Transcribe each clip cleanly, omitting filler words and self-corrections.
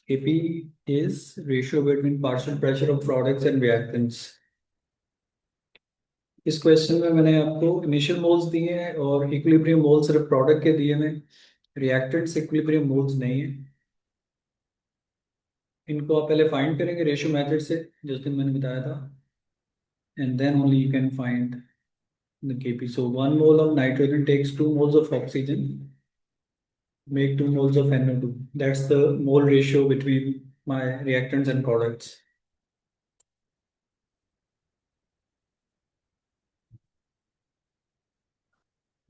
Kp is ratio between partial pressure of products and reactants. इस question में मैंने आपको इनिशियल मोल्स दिए हैं और इक्विलिब्रियम मोल्स सिर्फ प्रोडक्ट के दिए हैं, रिएक्टेंट्स इक्विलिब्रियम मोल्स नहीं है। इनको आप पहले फाइंड करेंगे रेशियो मेथड से, जिस दिन मैंने बताया था, and then only you can find the Kp. So 1 mole of nitrogen takes 2 moles of oxygen, make 2 moles of NO2. That's the mole ratio between my reactants and products.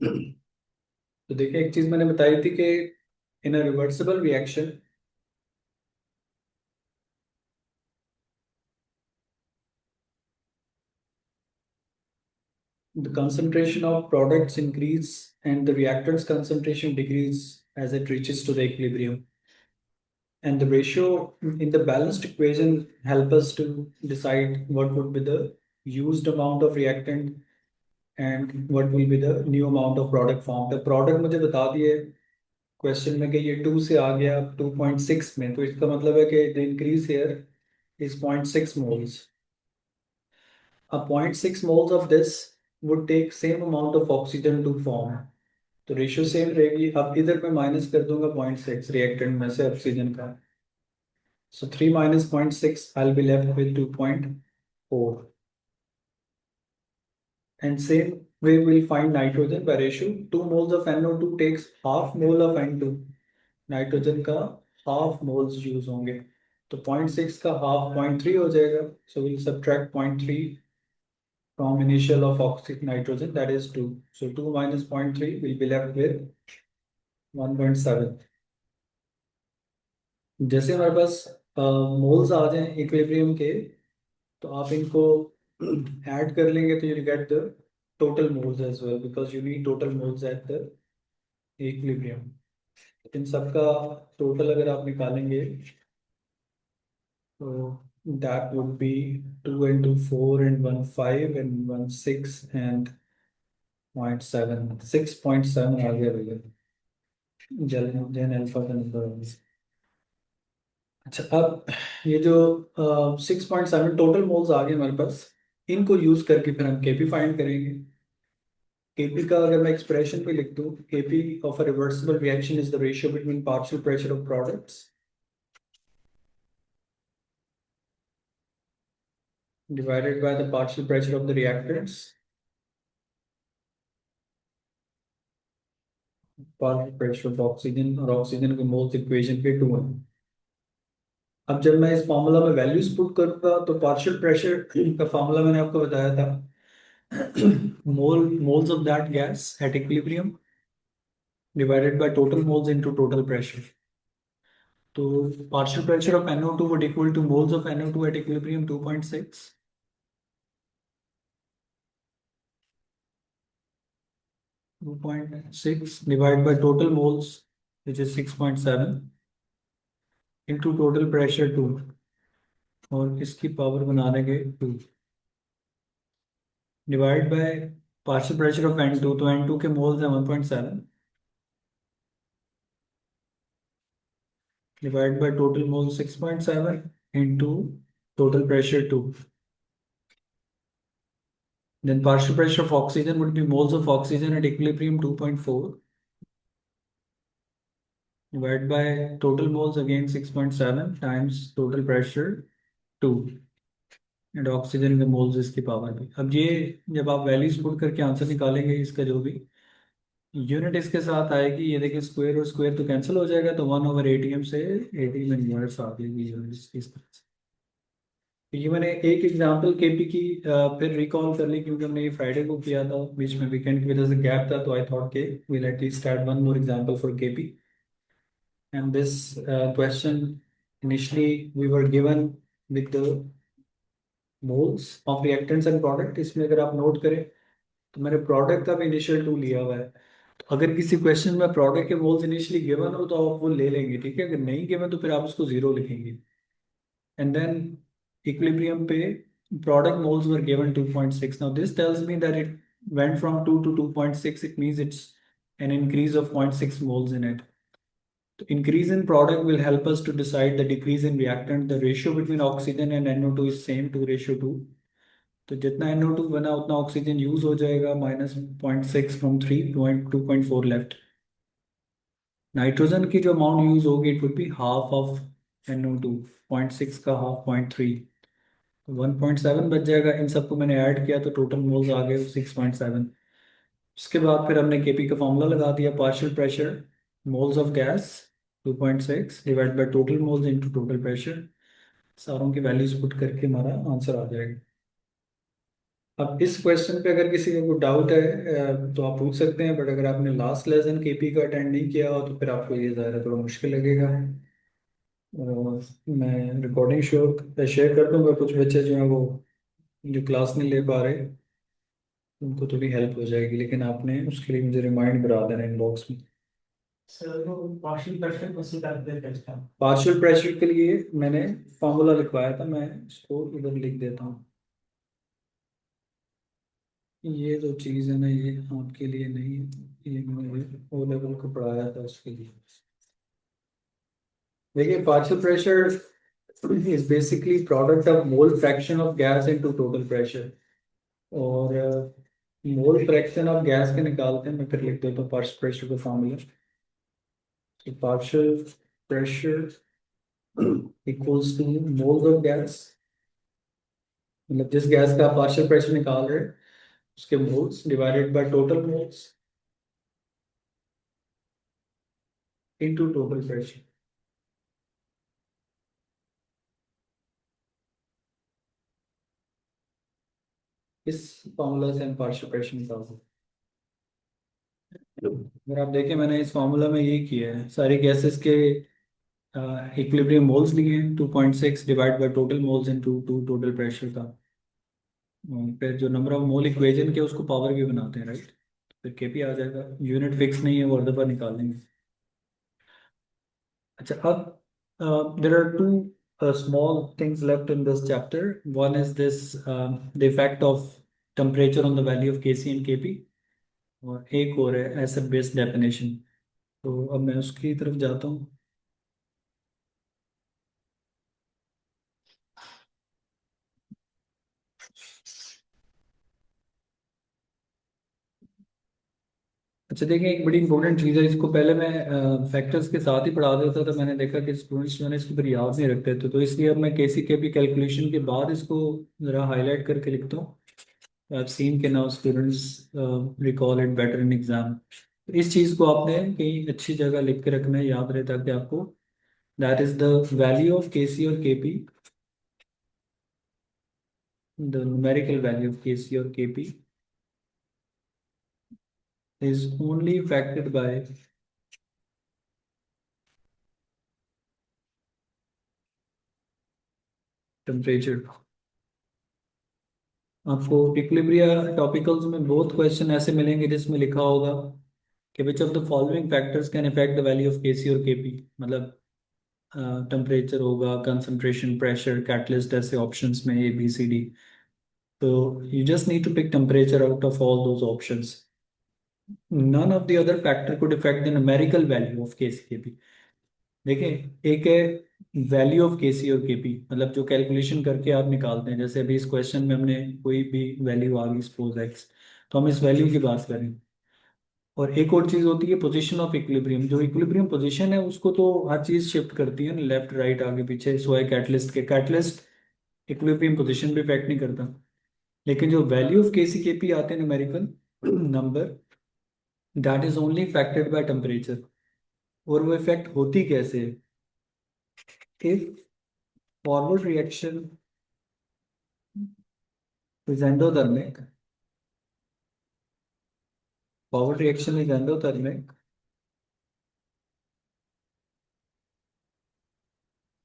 तो देखिए, एक चीज मैंने बताई थी कि in a reversible reaction the concentration of products increase and the reactants concentration decrease as it reaches to the equilibrium. And the ratio in the balanced equation help us to decide what would be the used amount of reactant and what will be the new amount of product formed. The product मुझे बता दिए question में कि ये 2 से आ गया 2.6 में, तो इसका मतलब है कि the increase here is 0.6 moles. A 0.6 moles of this would take same amount of oxygen to form. तो रेशियो सेम रहेगी। अब इधर मैं माइनस कर दूंगा 0.6 रिएक्टेंट में से ऑक्सीजन का, so 3 minus 0.6 I'll be left with 2.4, and same way we'll find nitrogen by ratio 2 moles of NO2 takes half mole of N2, nitrogen का हाफ मोल्स यूज होंगे, तो 0.6 का हाफ 0.3 हो जाएगा, so we'll subtract 0.3 from initial of oxygen nitrogen, that is 2, so 2 minus 0.3 will be left with 1.7। जैसे हमारे पास moles आ जाएं equilibrium के, तो आप इनको ऐड कर लेंगे तो you get the total moles as well, because you need total moles at the equilibrium. इन सबका टोटल अगर आप निकालेंगे तो that would be 2 and 2 4 and 1 5 and 1 6 and 0.7 6.7 आ गया भैया, जेन अल्फा का नंबर। अच्छा, अब ये जो 6.7 टोटल मोल्स आ गए हमारे पास, इनको यूज करके फिर हम केपी फाइंड करेंगे। केपी का अगर मैं एक्सप्रेशन पे लिख दूं, KP of a reversible reaction is the ratio between partial pressure of products divided by the partial pressure of the reactants, partial pressure of oxygen और ऑक्सीजन के मोल्स इक्वेशन के 2 हैं। अब जब मैं इस फॉर्मूला में वैल्यूज पुट करूंगा तो पार्शियल प्रेशर का फॉर्मूला मैंने आपको बताया था, moles of that gas at equilibrium divided by total moles into total pressure. So partial pressure of NO2 would equal to moles of NO2 at equilibrium 2.6 divided by total moles, which is 6.7, into total pressure 2, और इसकी power बना देंगे 2, divide by partial pressure of N2, तो N2 के moles हैं 1.7, divided by total moles 6.7 into total pressure 2. Then partial pressure of oxygen would be moles of oxygen at equilibrium 2.4, divided by total moles again 6.7 times total pressure 2, and oxygen के moles इसकी power भी। अब ये जब आप values put करके answer निकालेंगे, इसका जो भी यूनिट इसके साथ आएगी, ये देखिए स्क्वायर और स्क्वायर तो कैंसिल हो जाएगा, तो 1/ATM से ATM यूनिट्स आ जाएगी यूनिट्स इस तरह से। तो ये मैंने एक एग्जांपल केपी की फिर रिकॉल कर ली, क्योंकि हमने ये फ्राइडे को किया था, बीच में वीकेंड की वजह से गैप था, तो आई थॉट के we'll at least add one more example for KP. And this question, initially we were given with the moles of reactants and product। इसमें अगर आप नोट करें तो मैंने प्रोडक्ट का भी इनिशियल 2 लिया हुआ है, तो अगर किसी क्वेश्चन में प्रोडक्ट के मोल्स इनिशियली गिवन हो तो आप वो ले लेंगे, ठीक है। अगर नहीं गिवन तो फिर आप उसको 0 लिखेंगे। And then equilibrium पे product moles were given 2.6. Now this tells me that it went from 2 to 2.6, it means it's an increase of 0.6 moles in it। तो increase in product will help us to decide the decrease in reactant. The ratio between oxygen and NO2 is same, 2:2। तो जितना NO2 बना उतना oxygen use हो जाएगा, -0.6 from 3, 2.4 left. Nitrogen की जो amount use होगी it would be half of NO2, 0.6 का हाफ 0.3, 1.7 बच जाएगा। इन सबको मैंने ऐड किया तो टोटल मोल्स आ गए 6.7। उसके बाद फिर हमने केपी का फॉर्मूला लगा दिया, partial pressure moles of gas 2.6 divide by total moles into total pressure. सारों की वैल्यूज पुट करके हमारा आंसर आ जाएगा। अब इस क्वेश्चन पे अगर किसी को डाउट है तो आप पूछ सकते हैं, बट अगर आपने लास्ट लेसन केपी का अटेंड नहीं किया हो तो फिर आपको ये ज़्यादा थोड़ा मुश्किल लगेगा। मैं रिकॉर्डिंग शेयर कर दूंगा, कुछ बच्चे जो हैं वो जो क्लास नहीं ले पा रहे उनको थोड़ी हेल्प हो जाएगी, लेकिन आपने उसके लिए मुझे रिमाइंड करा देना इनबॉक्स में। सर वो पार्शियल प्रेशर कैसे कैलकुलेट करता है? पार्शियल प्रेशर के लिए मैंने फॉर्मूला लिखवाया था, मैं इसको इधर लिख देता हूँ। ये जो चीज़ है ना ये आपके लिए नहीं है, ये मैंने ओ लेवल को पढ़ाया था उसके लिए। देखिए partial pressure is basically product of mole fraction of gas into total pressure. और मोल फ्रैक्शन ऑफ गैस के निकालते हैं, मैं फिर लिख देता हूँ पार्शियल प्रेशर का फॉर्मूला। तो partial pressure equals two moles of gas, मतलब जिस गैस का आप पार्शियल प्रेशर निकाल रहे हैं उसके moles divided by total moles into total pressure. इस फॉर्मूला से हम पार्शियल प्रेशर निकाल सकते हैं। अगर आप देखें मैंने इस फॉर्मूला में ये किया है, सारी गैसेस के इक्विलिब्रियम मोल्स लिए हैं, 2.6 divide by total moles into two total pressure का। फिर जो नंबर ऑफ मोल इक्वेशन के उसको पावर भी बनाते हैं, राइट। फिर केपी आ जाएगा, यूनिट फिक्स नहीं है वो हर दफा निकालेंगे। अच्छा अब there are two small things left in this chapter. One is this the effect of temperature on the value of Kc and Kp, और एक और है एसिड बेस डेफिनेशन। तो अब मैं उसकी तरफ जाता हूँ। अच्छा देखिए एक बड़ी इंपॉर्टेंट चीज़ है, इसको पहले मैं फैक्टर्स के साथ ही पढ़ा देता था, मैंने देखा कि स्टूडेंट्स जो है ना इसको फिर याद नहीं रखते थे, तो इसलिए अब मैं केसी के भी कैलकुलेशन के बाद इसको ज़रा हाईलाइट करके लिखता हूँ। I've seen कि now students recall it better in exam. इस चीज़ को आपने कहीं अच्छी जगह लिख के रखना है, याद रहे, ताकि आपको that is the value of के सी और के P, the numerical value of के सी और के P is only affected by temperature. आपको इक्विलिब्रिया टॉपिकल्स में बहुत क्वेश्चन ऐसे मिलेंगे जिसमें लिखा होगा कि which of the following factors can affect the value of के सी और के पी, मतलब टेम्परेचर होगा, कंसंट्रेशन, प्रेशर, कैटलिस्ट, ऐसे ऑप्शंस में ABCD। तो you just need to pick temperature out of all those options. None of the other factor could affect the numerical value of KCKP। देखिए एक है वैल्यू ऑफ केसी और KP, मतलब जो calculation करके आप निकालते हैं, जैसे अभी इस क्वेश्चन में हमने कोई भी वैल्यू आ गई सपोज एक्स, तो हम इस वैल्यू की बात करें। और एक और चीज होती है पोजीशन ऑफ इक्विलिब्रियम, जो इक्विलिब्रियम पोजीशन है उसको तो हर चीज शिफ्ट करती है ना, लेफ्ट राइट आगे पीछे, सोए कैटलिस्ट के कैटलिस्ट इक्विलिब्रियम पोजीशन भी इफेक्ट नहीं करता। लेकिन जो वैल्यू ऑफ केसी केपी आते हैं numerical number, that is only affected by temperature. और वो इफेक्ट होती कैसे है? If forward reaction is endothermic, forward reaction is endothermic,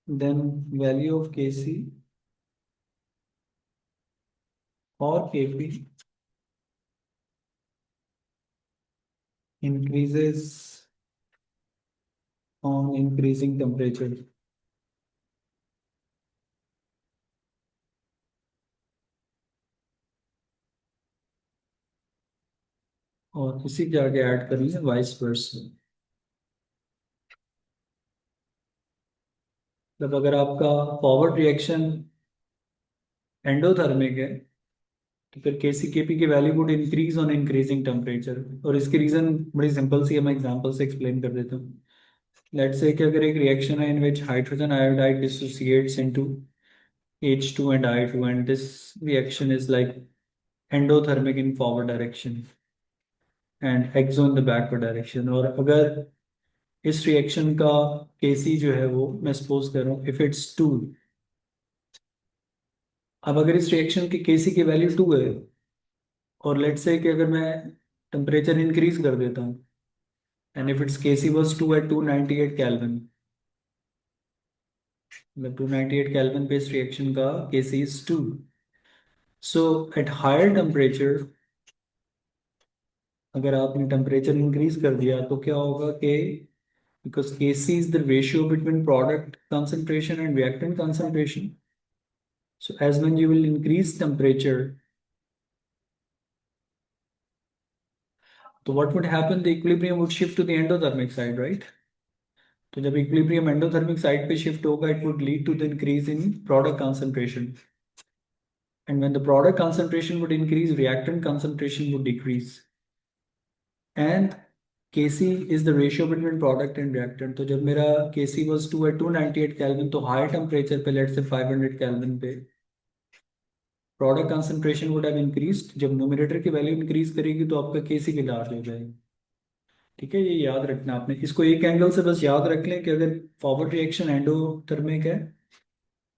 then value of Kc or Kp increases on increasing temperature। और इसी के आगे ऐड करेंगे वाइस वर्सा। मतलब अगर आपका फॉरवर्ड रिएक्शन एंडोथर्मिक है तो फिर केसी केपी की value would increase on increasing temperature. और इसकी रीजन बड़ी सिंपल सी है, मैं एग्जांपल से एक्सप्लेन कर देता हूँ। लेट्स से कि अगर एक रिएक्शन है in which hydrogen iodide dissociates into H2 and I2, and this reaction is like endothermic in forward direction and exo in the backward direction। और अगर इस रिएक्शन का केसी जो है वो मैं सपोज कर रहा हूँ इफ इट्स 2। अब अगर इस रिएक्शन की केसी की वैल्यू 2 है और लेट्स से कि अगर मैं टेम्परेचर इंक्रीज कर देता हूँ and if it's KC was 2 at 298 kelvin, मतलब 298 केल्विन पे इस रिएक्शन का KC is 2। So at higher temperature अगर आपने टेम्परेचर इंक्रीज कर दिया तो क्या होगा कि because Kc is the ratio between product concentration and reactant concentration. So as when you will increase temperature, so what would happen? The equilibrium would shift to the endothermic side, right? तो जब equilibrium endothermic side पे shift होगा, it would lead to the increase in product concentration. And when the product concentration would increase, reactant concentration would decrease. And Kc is the ratio between product and reactant. तो जब मेरा Kc was 2 at 298 Kelvin, तो high temperature पे let's say 500 Kelvin पे product concentration would have increased. जब numerator की value increase करेगी तो आपका केसी भी लार्ज हो जाएगा। ठीक है, ये याद रखना आपने, इसको एक एंगल से बस याद रख लें कि अगर फॉरवर्ड रिएक्शन एंडोथर्मिक है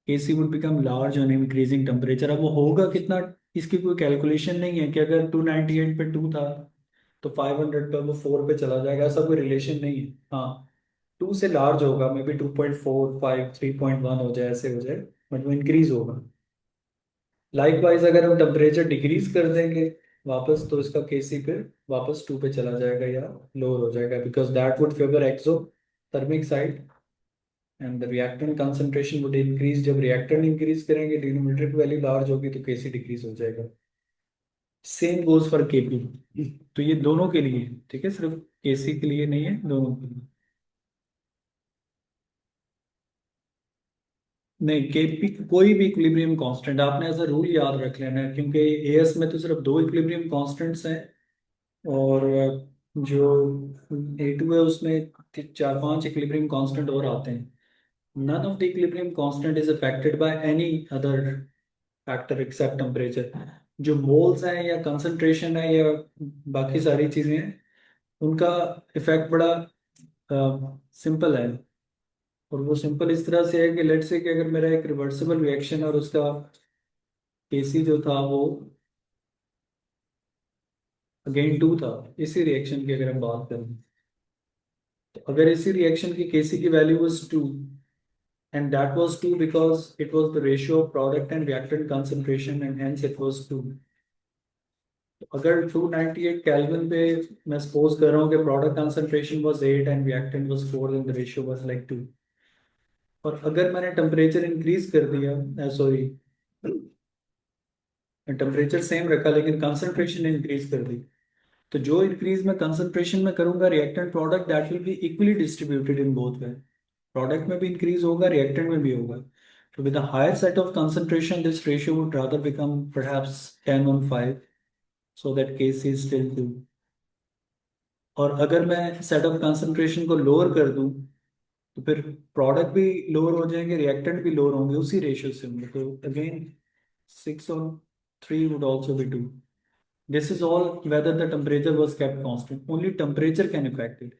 KC would become large on increasing temperature. अब वो होगा कितना, इसकी कोई कैलकुलेशन नहीं है कि अगर 298 पे 2 था तो 500 पे वो 4 पे चला जाएगा, ऐसा कोई रिलेशन नहीं है। हाँ, 2 से लार्ज होगा, मे बी 2.4 5 3.1 हो जाए, ऐसे हो जाए, बट वो इंक्रीज होगा। लाइकवाइज अगर हम टेम्परेचर डिक्रीज कर देंगे वापस तो इसका केसी फिर वापस 2 पे चला जाएगा या लोअर हो जाएगा, because that would favour exothermic side and the reactant concentration would increase. जब रिएक्टेंट इंक्रीज करेंगे डिनोमिनेटर की वैल्यू लार्ज होगी तो केसी डिक्रीज हो जाएगा। Same goes for KP. तो ये दोनों के लिए, ठीक है, सिर्फ केसी के लिए नहीं है, दोनों के लिए। नहीं, केपी कोई भी इक्विलिब्रियम कांस्टेंट आपने एज अ रूल याद रख लेना है, क्योंकि एएस में तो सिर्फ दो इक्विलिब्रियम कांस्टेंट्स हैं और जो A2 है उसमें चार पांच इक्विलिब्रियम कांस्टेंट और आते हैं। None of the equilibrium constant is affected by any other factor except temperature. जो मोल्स हैं या कंसंट्रेशन है या बाकी सारी चीजें हैं उनका इफेक्ट बड़ा सिंपल है। और वो सिंपल इस तरह से है कि लेट्स से कि अगर मेरा एक रिवर्सिबल रिएक्शन और उसका केसी जो था वो अगेन 2 था, इसी रिएक्शन की अगर हम बात करें तो अगर इसी रिएक्शन की केसी की value was 2 and that was 2 because it was the ratio of product and reactant concentration and hence it was 2। तो अगर 298 केल्विन पे मैं सपोज कर रहा हूँ कि product concentration was 8 and reactant was 4 then the ratio was like 2। और अगर मैंने टेम्परेचर इंक्रीज कर दिया, सॉरी, टेम्परेचर सेम रखा लेकिन कंसंट्रेशन इंक्रीज कर दी, तो जो इंक्रीज मैं कंसंट्रेशन में करूंगा reactant product that will be equally distributed in both way. Product में भी इंक्रीज होगा, रिएक्टेंट में भी होगा। तो with a higher set of concentration this ratio would rather become perhaps 10 on 5 so that case is still 2। और अगर मैं सेट ऑफ कंसंट्रेशन को लोअर कर दूं तो फिर प्रोडक्ट भी लोअर हो जाएंगे, रिएक्टेंट भी लोअर होंगे, उसी रेशियो से होंगे। तो again 6 on 3 would also be 2। This is all whether the temperature was kept constant, only temperature can affect it।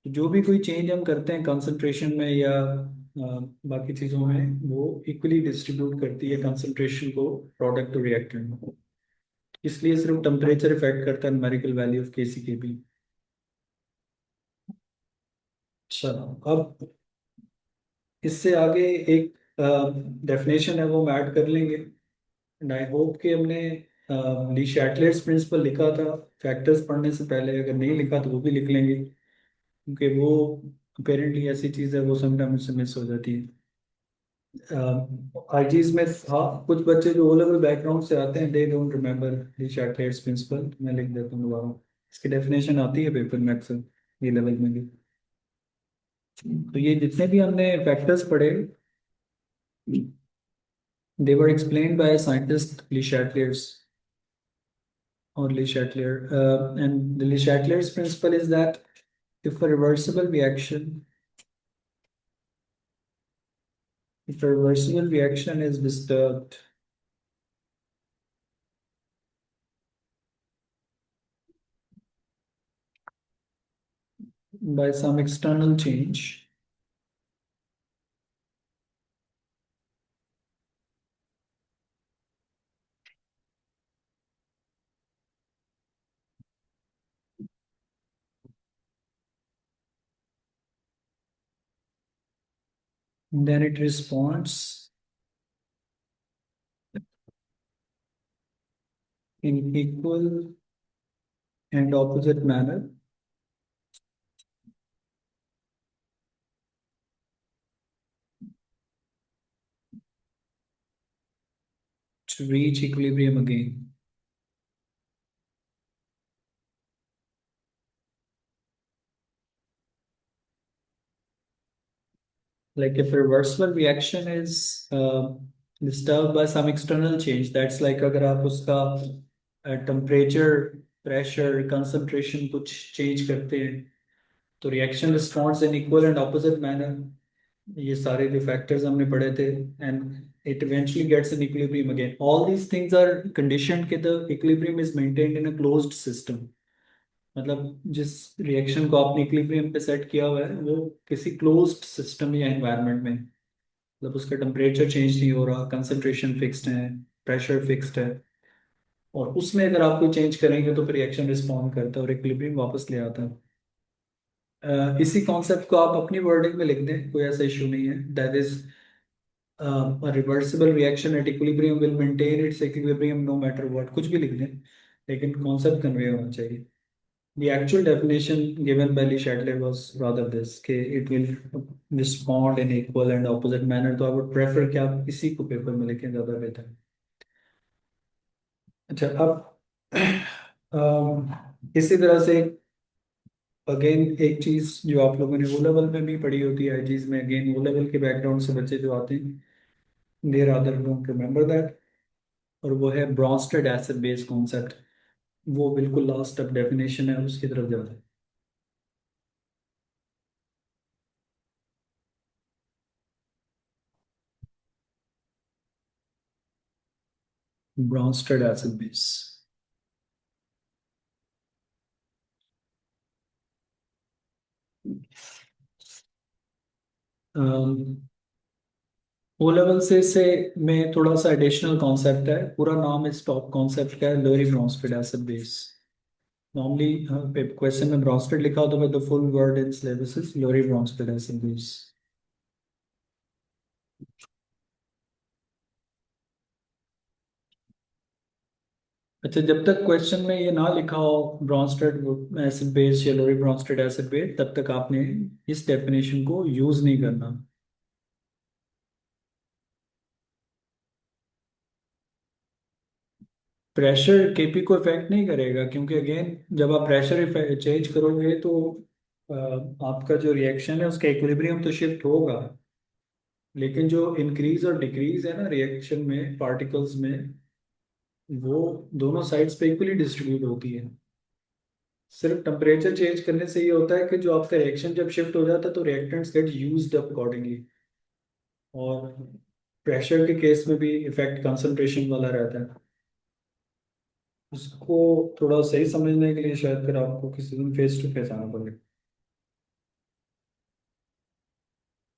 जो भी कोई चेंज हम करते हैं कंसंट्रेशन में या बाकी चीज़ों में वो इक्वली डिस्ट्रीब्यूट करती है कंसंट्रेशन को प्रोडक्ट टू रिएक्टेंट में। इसलिए सिर्फ टेम्परेचर इफेक्ट करता है न्यूमेरिकल वैल्यू ऑफ केसी के भी। चलो, अब इससे आगे एक डेफिनेशन है वो हम ऐड कर लेंगे। एंड आई होप कि हमने ली शैटलेट्स प्रिंसिपल लिखा था फैक्टर्स पढ़ने से पहले, अगर नहीं लिखा तो वो भी लिख लेंगे, क्योंकि वो अपेरेंटली ऐसी चीज़ है वो समटाइम्स मिस हो जाती है। आईजीज में था कुछ बच्चे जो ओ लेवल बैकग्राउंड से आते हैं, they don't remember the Chatelier's principle. मैं लिख देता हूँ दोबारा, इसकी डेफिनेशन आती है पेपर में अक्सर ये लेवल में भी। तो ये जितने भी हमने फैक्टर्स पढ़े, they were explained by scientist Le Chatelier's or Le Chatelier. And the Le Chatelier's principle is that if a reversible reaction, if a reversible reaction is disturbed by some external change, then it responds in equal and opposite manner to reach equilibrium again. Like if a reversible reaction is disturbed by some external change, that's like अगर आप उसका temperature, pressure, concentration कुछ change करते हैं, तो reaction responds in equal and opposite manner. ये सारे जो factors हमने पढ़े थे, and it eventually gets in equilibrium again. All these things are conditioned कि the equilibrium is maintained in a closed system. मतलब जिस रिएक्शन को आपने इक्विलिब्रियम पे सेट किया हुआ है वो किसी क्लोज्ड सिस्टम या एनवायरनमेंट में, मतलब उसका टेम्परेचर चेंज नहीं हो रहा, कंसंट्रेशन फिक्स्ड है, प्रेशर फिक्स्ड है, और उसमें अगर आप कोई चेंज करेंगे तो फिर रिएक्शन रिस्पॉन्ड करता है और इक्विलिब्रियम वापस ले आता है। इसी कॉन्सेप्ट को आप अपनी वर्डिंग में लिख दें, कोई ऐसा इशू नहीं है। That is reversible reaction at equilibrium will maintain its equilibrium no matter what, कुछ भी लिख दें, लेकिन कॉन्सेप्ट कन्वे होना चाहिए। The actual definition given by Lee Chatelain was rather this, कि it will respond in equal and opposite manner, तो I would prefer कि आप इसी को पेपर में लिखें, ज़्यादा बेहतर है। अच्छा, अब इसी तरह से अगेन एक चीज़ जो आप लोगों ने ओ लेवल में भी पढ़ी होती है चीज़ में, अगेन ओ लेवल के बैकग्राउंड से बच्चे जो आते हैं देर आदर डोंट रिमेंबर दैट, और वो है ब्रॉन्स्टेड एसिड बेस कॉन्सेप्ट। वो बिल्कुल लास्ट अब डेफिनेशन है, उसकी तरफ जाते हैं। Bronsted acid base O level से में थोड़ा सा एडिशनल कॉन्सेप्ट है, पूरा नाम इस टॉप कॉन्सेप्ट का है Lowry Bronsted acid base. Normally question में ब्रॉन्स्टेड लिखा होता है, the full word in syllabus is Lowry Bronsted acid base. अच्छा, जब तक क्वेश्चन में ये ना लिखा हो ब्रॉन्स्टेड एसिड बेस या लोरी ब्रॉन्स्टेड एसिड बेस, तब तक आपने इस डेफिनेशन को यूज नहीं करना। प्रेशर केपी को इफेक्ट नहीं करेगा, क्योंकि अगेन जब आप प्रेशर चेंज करोगे तो आपका जो रिएक्शन है उसका इक्विलिब्रियम तो शिफ्ट होगा, लेकिन जो इंक्रीज और डिक्रीज है ना रिएक्शन में पार्टिकल्स में, वो दोनों साइड्स पे इक्वली डिस्ट्रीब्यूट होती है। सिर्फ टेम्परेचर चेंज करने से ये होता है कि जो आपका रिएक्शन जब शिफ्ट हो जाता है तो reactants get used up accordingly, और प्रेशर के केस में भी इफेक्ट कंसंट्रेशन वाला रहता है। उसको थोड़ा सही समझने के लिए शायद फिर आपको किसी दिन फेस टू फेस आना पड़ेगा।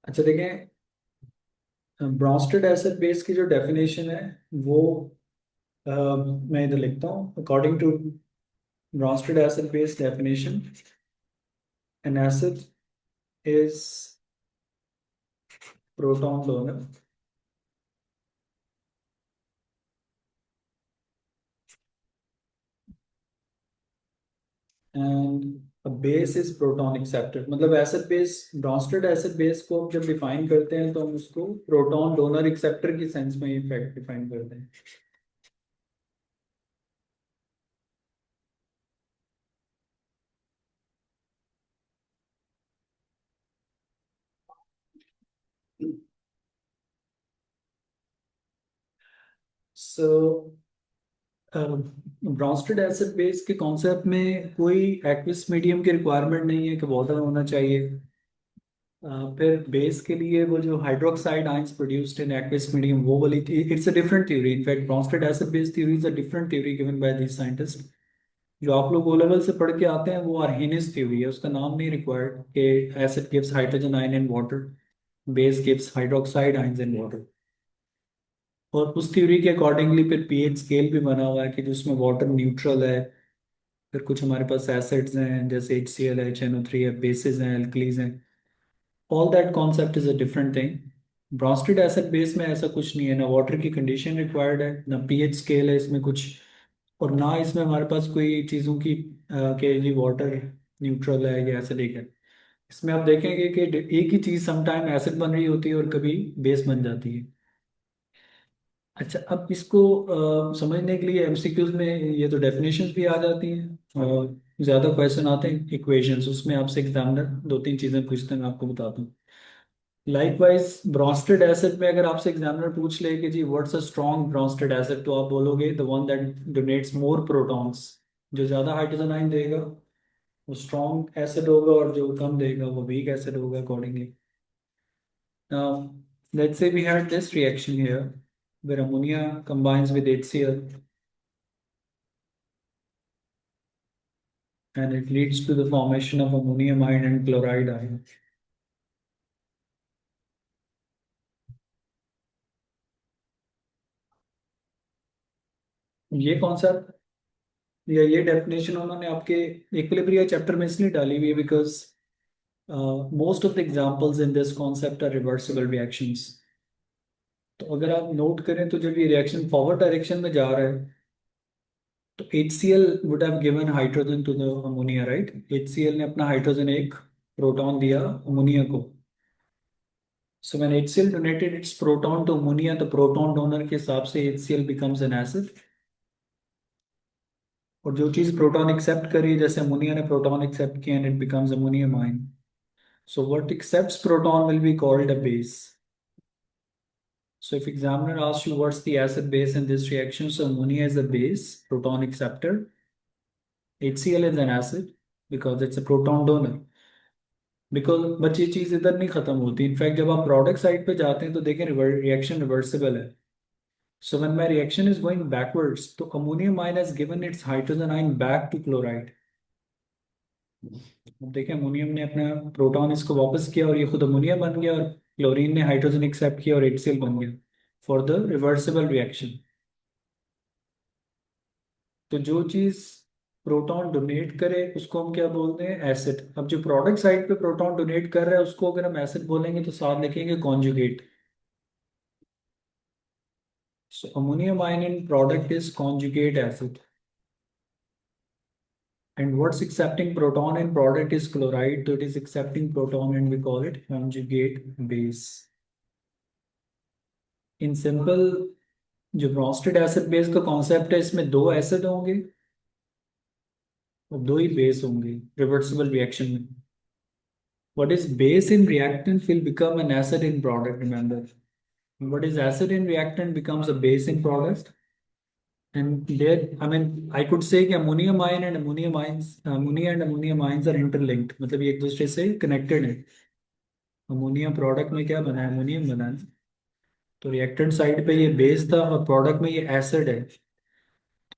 अच्छा देखें, ब्रॉन्स्टेड एसिड बेस की जो डेफिनेशन है वो अ, मैं इधर लिखता हूँ। According to Bronsted acid base definition, an acid is proton donor and a base is proton acceptor। मतलब acid base, Brønsted acid base को हम जब डिफाइन करते हैं तो हम उसको प्रोटॉन डोनर एक्सेप्टर की सेंस में इफेक्ट डिफाइन करते हैं। सो ब्रॉन्स्टेड एसिड बेस के कॉन्सेप्ट में कोई एक्विस मीडियम की रिक्वायरमेंट नहीं है कि वाटर होना चाहिए। फिर बेस के लिए वो जो hydroxide ions produced in aqueous medium वो वाली थी, it's a different theory. In fact Brønsted acid base theory is a different theory given by this scientist. जो आप लोग ओ लेवल से पढ़ के आते हैं वो आर्हेनियस थ्योरी है, उसका नाम नहीं रिक्वायर्ड कि acid gives hydrogen ion in water, base gives hydroxide ions in water. और उस थ्योरी के अकॉर्डिंगली फिर पीएच स्केल भी बना हुआ है कि जिसमें वाटर न्यूट्रल है। फिर कुछ हमारे पास एसिड्स हैं जैसे HCl है, HNO3 है, बेसिस हैं, एल्कलीज हैं। All that concept is a different thing. Brønsted acid base में ऐसा कुछ नहीं है, ना वाटर की कंडीशन रिक्वायर्ड है, ना पीएच स्केल है इसमें कुछ, और ना इसमें हमारे पास कोई चीज़ों की कि जी वाटर न्यूट्रल है या एसिडिक है। इसमें आप देखेंगे कि एक ही चीज़ समटाइम एसिड बन रही होती है और कभी बेस बन जाती है। अच्छा, अब इसको समझने के लिए एमसीक्यूज में ये तो डेफिनेशंस भी आ जाती हैं और ज़्यादा क्वेश्चन आते हैं इक्वेशंस, उसमें आपसे एग्जामिनर दो तीन चीज़ें पूछते हैं, मैं आपको बताता हूँ। लाइकवाइज ब्रॉन्स्टेड एसिड में अगर आपसे एग्जामिनर पूछ ले कि जी what's a strong Bronsted acid, तो आप बोलोगे the one that donates more protons. जो ज़्यादा हाइड्रोजन आयन देगा वो स्ट्रॉन्ग एसिड होगा, और जो कम देगा वो वीक एसिड होगा accordingly. Now, let's say we had this reaction here where ammonia combines with HCl and it leads to the formation of ammonium ion and chloride ion. ये concept या ये definition उन्होंने आपके इक्विलिब्रिया चैप्टर में इसलिए डाली हुई है because most of the examples in this concept are reversible reactions. तो अगर आप नोट करें तो जब ये रिएक्शन फॉरवर्ड डायरेक्शन में जा रहा है तो HCl would have given hydrogen to the ammonia, right? HCl ने अपना हाइड्रोजन एक प्रोटॉन दिया अमोनिया को। So when HCl donated its proton to ammonia, the proton donor के हिसाब से HCl becomes an acid। और जो चीज प्रोटॉन एक्सेप्ट करी, जैसे अमोनिया ने प्रोटॉन एक्सेप्ट किया and it becomes ammonium ion. So what accepts proton will be called a base. So if examiner asks you what's the acid base in this reaction, so ammonia is a base, proton acceptor. HCl is an acid because it's a proton donor. Because but ये चीज़ इधर नहीं खत्म होती। In fact जब आप product side पे जाते हैं तो देखें रिएक्शन रिवर्सिबल है। So when my reaction is going backwards, तो ammonium ion has given its hydrogen ion back to chloride। अब देखें अमोनियम ने अपना प्रोटॉन इसको वापस किया और ये खुद अमोनिया बन गया, और क्लोरीन ने हाइड्रोजन एक्सेप्ट किया और HCl बन गया फॉर द रिवर्सिबल रिएक्शन। तो जो चीज़ प्रोटॉन डोनेट करे उसको हम क्या बोलते हैं, एसिड। अब जो प्रोडक्ट साइड पे प्रोटॉन डोनेट कर रहा है उसको अगर हम एसिड बोलेंगे तो साथ लिखेंगे conjugate. So ammonium ion in product is conjugate acid. And what's accepting proton in product is chloride. So it is accepting proton and we call it conjugate base. In simple, जो Brønsted acid base का concept है इसमें दो acid होंगे और दो ही base होंगे reversible reaction में। What is base in reactant will become an acid in product, remember. What is acid in reactant becomes a base in product. And there, I mean, I could say कि ammonium ion and ammonium ions, ammonia and ammonium ions are interlinked, मतलब ये एक दूसरे से connected है। Ammonia product में क्या बना है, अमोनियम बना है। तो रिएक्टेंट साइड पे ये बेस था और प्रोडक्ट में ये एसिड है।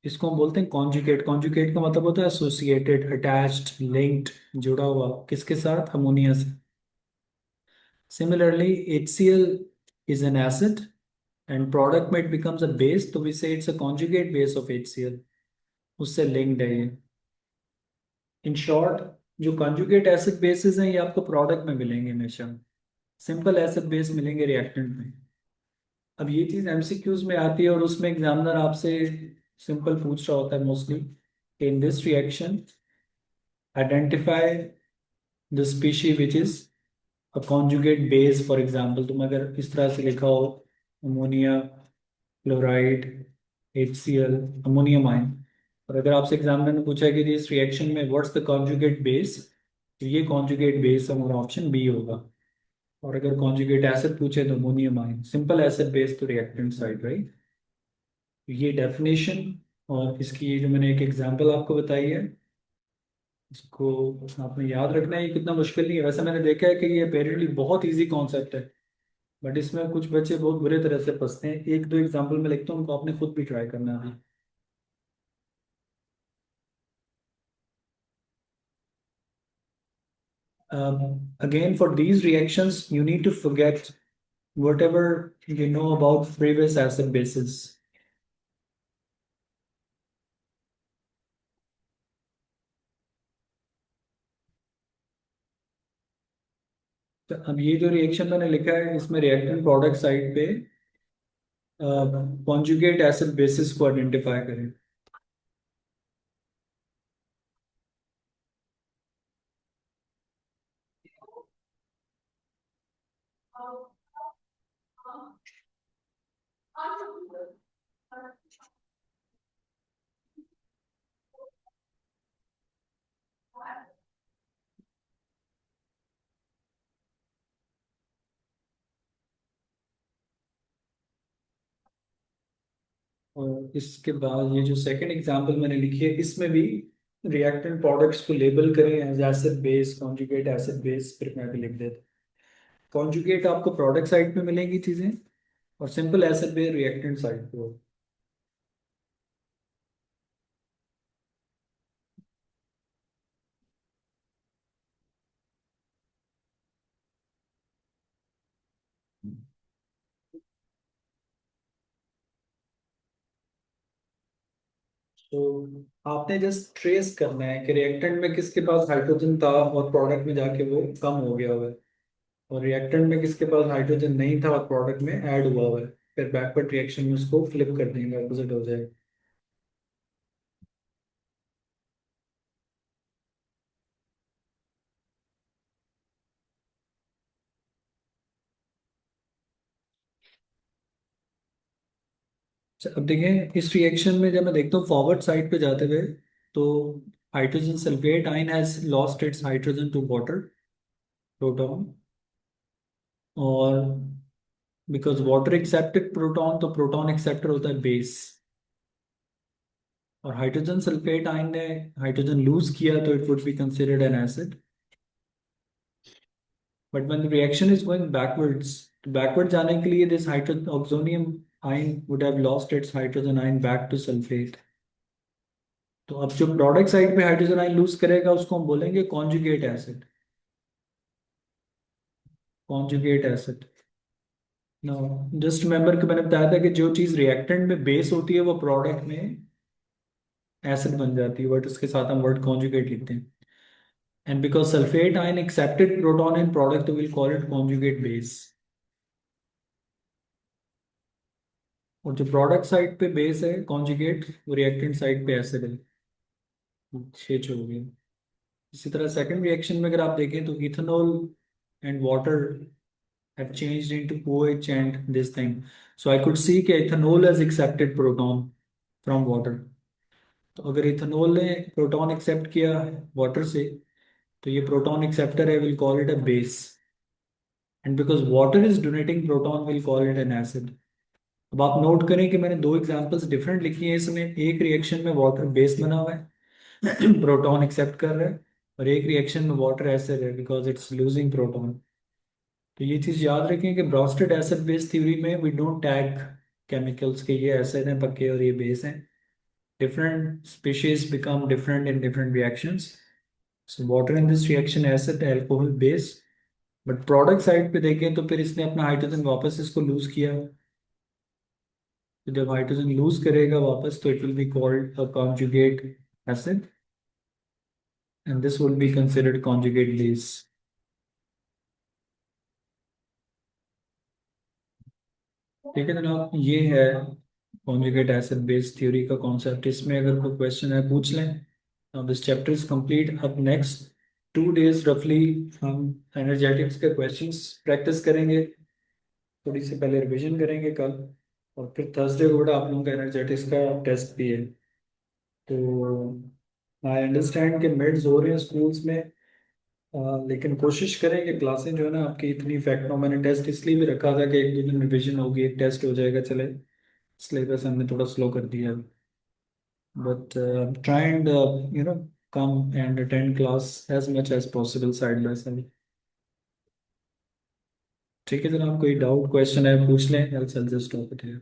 इसको हम बोलते हैं कॉन्जुगेट। कॉन्जुगेट का मतलब होता है एसोसिएटेड, अटैच्ड, लिंक्ड, जुड़ा हुआ किसके साथ, अमोनिया से। Similarly HCl is an acid and product में it becomes a base, तो we say it's a conjugate base of HCl, उससे लिंक्ड है ये। इन शॉर्ट, जो कॉन्जुगेट एसिड बेसिस हैं ये आपको प्रोडक्ट में मिलेंगे हमेशा, सिंपल एसिड बेस मिलेंगे रिएक्टेंट में। अब ये चीज़ एमसीक्यूज में आती है और उसमें एग्जामिनर आपसे सिंपल पूछ रहा होता है mostly, in this reaction identify the species which is a conjugate base. For example तुम अगर इस तरह से लिखा हो ammonia, chloride, HCl, ammonium ion, और अगर आपसे एग्जामिनर ने पूछा कि इस रिएक्शन में व्हाट्स द कॉन्जुगेट बेस, तो ये कॉन्जुगेट बेस हमारा ऑप्शन बी होगा। और अगर कॉन्जुगेट एसिड पूछे तो ammonium ion, simple acid base तो रिएक्टेंट साइड, राइट। ये डेफिनेशन और इसकी ये जो मैंने एक एग्जांपल आपको बताई है, इसको आपने याद रखना है। ये कितना मुश्किल नहीं है, वैसे मैंने देखा है कि ये अपेरेंटली बहुत इजी कॉन्सेप्ट है, बट इसमें कुछ बच्चे बहुत बुरे तरह से फंसते हैं। एक दो एग्जांपल में लिखता हूँ, उनको आपने खुद भी ट्राई करना है अभी। Again, for these reactions, you need to forget whatever you know about previous acid bases. तो अब ये जो रिएक्शन मैंने लिखा है, इसमें रिएक्टेंट प्रोडक्ट साइड पे कॉन्जुगेट एसिड बेसिस को आइडेंटिफाई करें। और इसके बाद ये जो सेकंड एग्जांपल मैंने लिखी है, इसमें भी रिएक्टेंट प्रोडक्ट्स को लेबल करें as acid base, conjugate acid base, फिर मैं भी लिख देता। कॉन्जुगेट आपको प्रोडक्ट साइड पे मिलेंगी चीजें, और simple acid base reactant side पे। तो आपने जस्ट ट्रेस करना है कि रिएक्टेंट में किसके पास हाइड्रोजन था और प्रोडक्ट में जाके वो कम हो गया हुआ है, और रिएक्टेंट में किसके पास हाइड्रोजन नहीं था और प्रोडक्ट में ऐड हुआ हुआ है। फिर बैकवर्ड रिएक्शन में उसको फ्लिप कर देंगे, अपोजिट हो जाएगा। अच्छा, अब देखें इस रिएक्शन में जब मैं देखता हूँ फॉरवर्ड साइड पे जाते हुए, तो hydrogen sulphate ion has lost its hydrogen to water proton, और बिकॉज वाटर एक्सेप्टेड प्रोटॉन, तो प्रोटॉन एक्सेप्टर होता है बेस। और हाइड्रोजन सल्फेट आयन ने हाइड्रोजन लूज किया, तो it would be considered an acid. But when the reaction is going backwards, backward जाने के लिए this hydrogen oxonium ion would have lost its hydrogen ion back to sulphate. तो अब जो product side पे hydrogen ion lose करेगा उसको हम बोलेंगे conjugate acid. Conjugate acid. No, just remember कि मैंने बताया था कि जो चीज रिएक्टेंट में बेस होती है वो प्रोडक्ट में एसिड बन जाती है, बट उसके साथ हम वर्ड कॉन्जुगेट लिखते हैं। And because sulphate ion accepted proton in product, तो will call it conjugate base. और जो प्रोडक्ट साइड पे बेस है कॉन्जुगेट, वो रिएक्टेंट साइड पे एसिड है। छः हो गए। इसी तरह सेकंड रिएक्शन में अगर आप देखें तो ethanol and water have changed into OH and this thing. So I could see कि ethanol has accepted proton from water. तो अगर इथेनॉल ने प्रोटॉन एक्सेप्ट किया वाटर से, तो ये प्रोटॉन एक्सेप्टर है, will call it a base. And because water is donating proton, will call it N acid. अब आप नोट करें कि मैंने दो एग्जांपल्स डिफरेंट लिखी हैं इसमें। एक रिएक्शन में वाटर बेस बना हुआ है प्रोटॉन एक्सेप्ट कर रहा है, और एक रिएक्शन में वाटर एसिड है बिकॉज इट्स लूजिंग प्रोटॉन। तो ये चीज़ याद रखें कि ब्रॉस्टेड एसिड बेस थ्योरी में वी डोंट टैग केमिकल्स के ये एसिड हैं पक्के और ये बेस हैं। Different species become different in different reactions. So water in this reaction acid, alcohol base. But product side पे देखें तो फिर इसने अपना हाइड्रोजन वापस इसको लूज किया। तो जब हाइड्रोजन लूज करेगा वापस, तो it will be called a conjugate acid, and this will be considered conjugate base. ठीक है जनाब, ये है कॉन्जुगेट एसिड बेस थ्योरी का कॉन्सेप्ट। इसमें अगर कोई क्वेश्चन है पूछ लें। अब दिस चैप्टर इज कंप्लीट। अब नेक्स्ट 2 days रफली हम एनर्जेटिक्स के क्वेश्चंस प्रैक्टिस करेंगे, थोड़ी सी पहले रिवीजन करेंगे कल, और फिर थर्सडे को बड़ा आप लोगों का एनर्जेटिक्स का टेस्ट भी है। तो आई अंडरस्टैंड कि मिड्स हो रहे हैं स्कूल्स में, लेकिन कोशिश करें कि क्लासें जो है ना आपकी इतनी इफेक्ट हो। मैंने टेस्ट इसलिए भी रखा था कि एक दो दिन रिविजन होगी, एक टेस्ट हो जाएगा, चले सिलेबस हमने थोड़ा स्लो कर दिया। But try and come and attend class as much as possible side by side. ठीक है जनाब, कोई डाउट क्वेश्चन है पूछ लें, else I just stop it here.